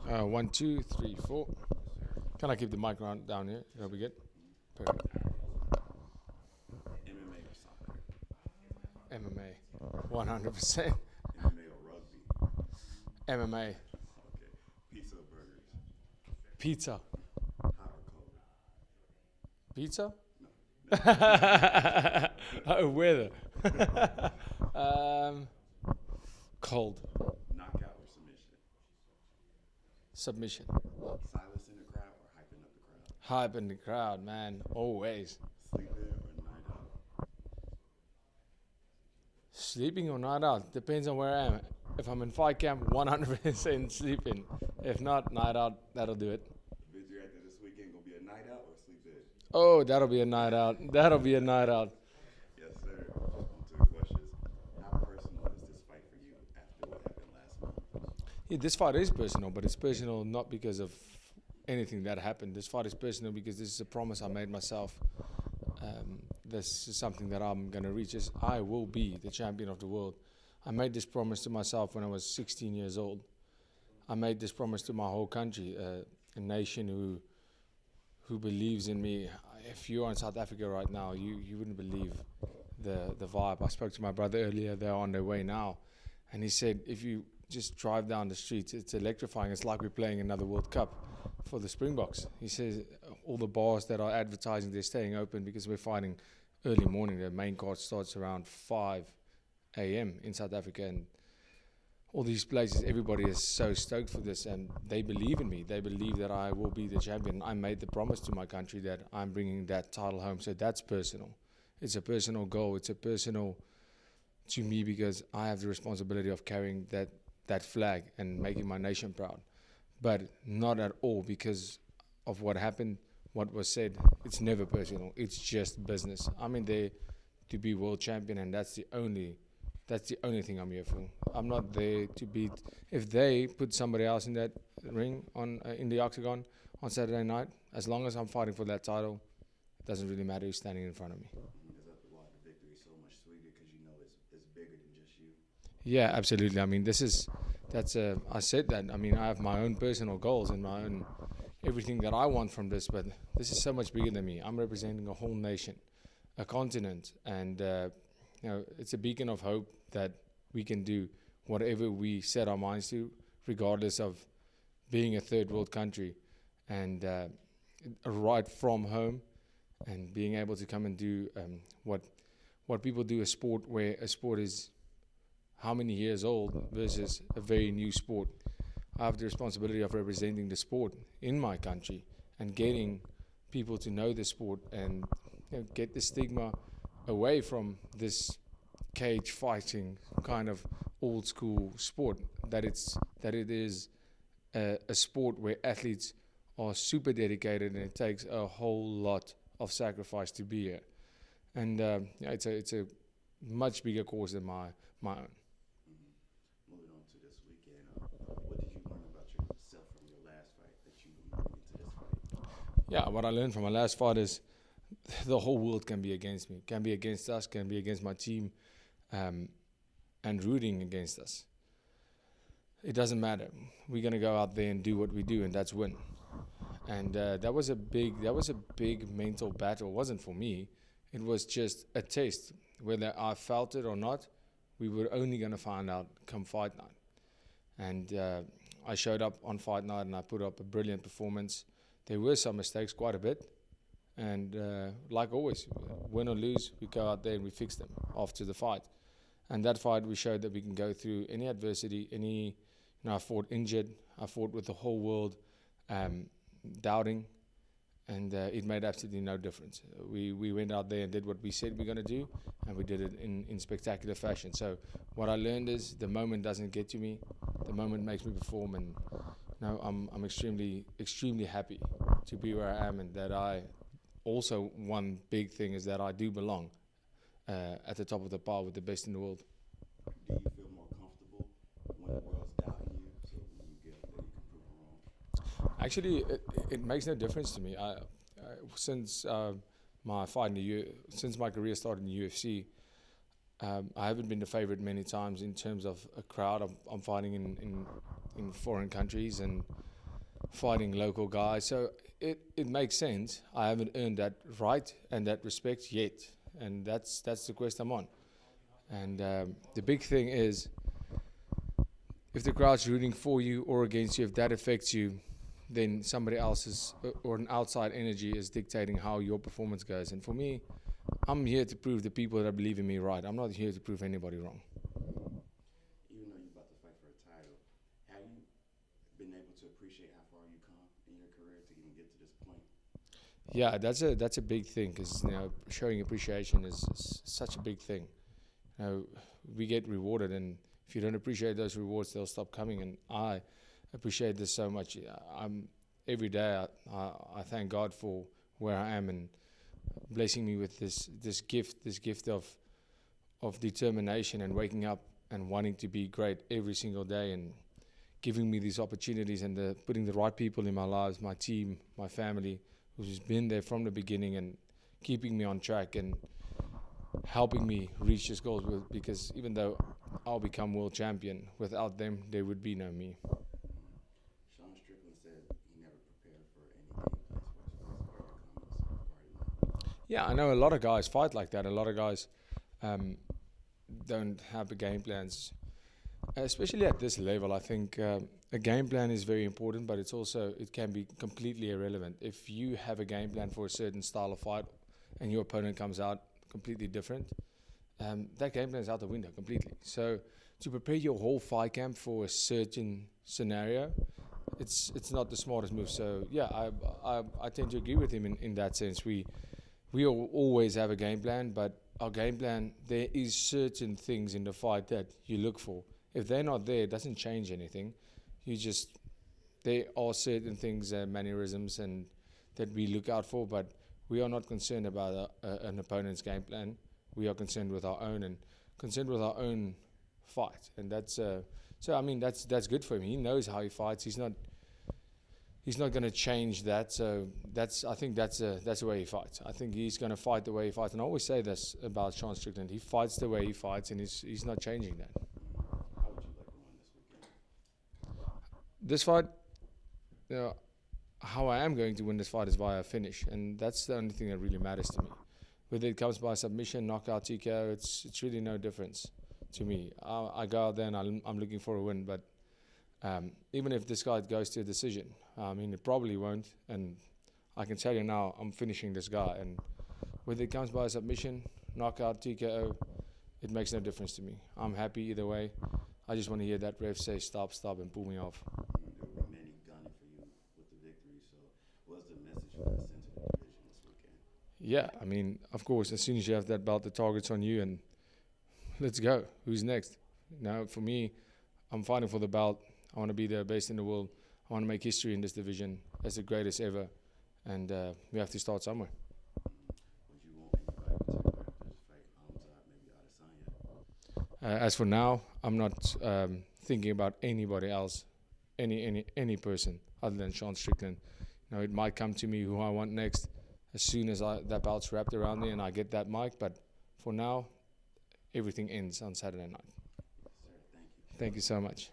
One, two, three, four. Can I keep the mic down here? That'll be good. Perfect. MMA or soccer? MMA. 100%. MMA or rugby? MMA. Okay. Pizza or burgers? Pizza. Hot or cold? Pizza? No. Oh, weather. um, cold. Knockout or submission? Submission. Silence in the crowd or hyping up the crowd? Hype in the crowd, man. Always. Sleep in or night out? Sleeping or night out. Depends on where I am. If I'm in fight camp, 100% sleeping. If not, night out, that'll do it. The bid you're after this weekend gonna be a night out or sleep in? Oh, that'll be a night out. That'll be a night out. Yes, sir. On to the questions. How personal is this fight for you after what happened last month? Yeah, this fight is personal, but it's personal not because of anything that happened. This fight is personal because this is a promise I made myself. This is something that I'm going to reach. I will be the champion of the world. I made this promise to myself when I was 16 years old. I made this promise to my whole country, a nation who believes in me. If you're in South Africa right now, you wouldn't believe the vibe. I spoke to my brother earlier. They're on their way now. And he said, if you just drive down the streets, it's electrifying. It's like we're playing another World Cup for the Springboks. He says all the bars that are advertising, they're staying open because we're fighting early morning. The main card starts around 5 a.m. in South Africa. And all these places, everybody is so stoked for this, and they believe in me. They believe that I will be the champion. I made the promise to my country that I'm bringing that title home. So that's personal. It's a personal goal. It's a personal to me because I have the responsibility of carrying that flag and making my nation proud. But not at all because of what happened, what was said. It's never personal. It's just business. I'm in there to be world champion, and that's the only thing I'm here for. I'm not there to beat. If they put somebody else in that ring in the octagon on Saturday night, as long as I'm fighting for that title, it doesn't really matter who's standing in front of me. Is that why the victory is so much sweeter because you know it's bigger than just you? Yeah, absolutely. I mean, I said that. I mean, I have my own personal goals and my own everything that I want from this, but this is so much bigger than me. I'm representing a whole nation, a continent, and it's a beacon of hope that we can do whatever we set our minds to, regardless of being a third world country, and right from home, and being able to come and do what people do, a sport where a sport is how many years old versus a very new sport. I have the responsibility of representing the sport in my country and getting people to know the sport and get the stigma away from this cage fighting kind of old school sport, that it is a sport where athletes are super dedicated and it takes a whole lot of sacrifice to be here. And it's a much bigger cause than my own. Moving on to this weekend, what did you learn about yourself from your last fight that you bring into this fight? Yeah, what I learned from my last fight is the whole world can be against me, can be against us, can be against my team, and rooting against us. It doesn't matter. We're gonna go out there and do what we do, and that's win. And that was a big mental battle. It wasn't for me. It was just a test. Whether I felt it or not, we were only gonna find out come fight night. And I showed up on fight night and I put up a brilliant performance. There were some mistakes, quite a bit. And like always, win or lose, we go out there and we fix them after the fight. And that fight, we showed that we can go through any adversity, I fought injured, I fought with the whole world doubting, and it made absolutely no difference. We went out there and did what we said we're going to do, and we did it in spectacular fashion. So what I learned is the moment doesn't get to me, the moment makes me perform, and I'm extremely happy to be where I am, and that I also, one big thing is that I do belong at the top of the pile with the best in the world. Do you feel more comfortable when the world's doubting you, so when you get up there you can prove them wrong? Actually, it makes no difference to me. Since since my career started in the UFC, I haven't been the favorite many times in terms of a crowd. I'm fighting in foreign countries, and fighting local guys. So it makes sense. I haven't earned that right and that respect yet, and that's the quest I'm on. And the big thing is, if the crowd's rooting for you or against you, if that affects you, then somebody else's or an outside energy is dictating how your performance goes. And for me, I'm here to prove the people that believe in me right. I'm not here to prove anybody wrong. Even though you're about to fight for a title, have you been able to appreciate how far you come in your career to even get to this point? Yeah, that's a big thing, because showing appreciation is such a big thing. We get rewarded, and if you don't appreciate those rewards, they'll stop coming. And I appreciate this so much. Every day I thank God for where I am and blessing me with this gift of determination and waking up and wanting to be great every single day, and giving me these opportunities, and putting the right people in my lives, my team, my family, who's been there from the beginning and keeping me on track and helping me reach this goal. Because even though I'll become world champion, without them there would be no me. Sean Strickland said he never prepared for any game plans for his fight. What are your comments regarding that? Yeah, I know a lot of guys fight like that. A lot of guys don't have the game plans, especially at this level. I think a game plan is very important, but it can be completely irrelevant. If you have a game plan for a certain style of fight and your opponent comes out completely different, that game plan is out the window completely. So to prepare your whole fight camp for a certain scenario, it's not the smartest move. So yeah, I tend to agree with him in that sense. We always have a game plan, but our game plan, there is certain things in the fight that you look for. If they're not there, it doesn't change anything. There are certain things, mannerisms, and that we look out for, but we are not concerned about an opponent's game plan. We are concerned with our own, and concerned with our own fight, and that's that's good for him. He knows how he fights. He's not going to change that. So I think that's the way he fights. I think he's going to fight the way he fights. And I always say this about Sean Strickland: he fights the way he fights, and he's not changing that. How would you like to win this weekend? This fight, how I am going to win this fight is via a finish, and that's the only thing that really matters to me. Whether it comes by submission, knockout, TKO, it's really no difference to me. I go out there and I'm looking for a win, but even if this guy goes to a decision, it probably won't, and I can tell you now, I'm finishing this guy, and whether it comes by submission, knockout, TKO, it makes no difference to me. I'm happy either way. I just want to hear that ref say stop, and pull me off. There were many gunning for you with the victory, so what's the message you want to send to the division this weekend? Yeah, of course, as soon as you have that belt, the target's on you, and let's go. Who's next? Now, for me, I'm fighting for the belt. I want to be the best in the world. I want to make history in this division as the greatest ever, and we have to start somewhere. Would you want anybody to take after this fight, Hamzat, maybe Adesanya? As for now, I'm not thinking about anybody else, any person other than Sean Strickland. It might come to me who I want next as soon as that belt's wrapped around me and I get that mic. But for now, everything ends on Saturday night. Yes, sir. Thank you. Thank you so much.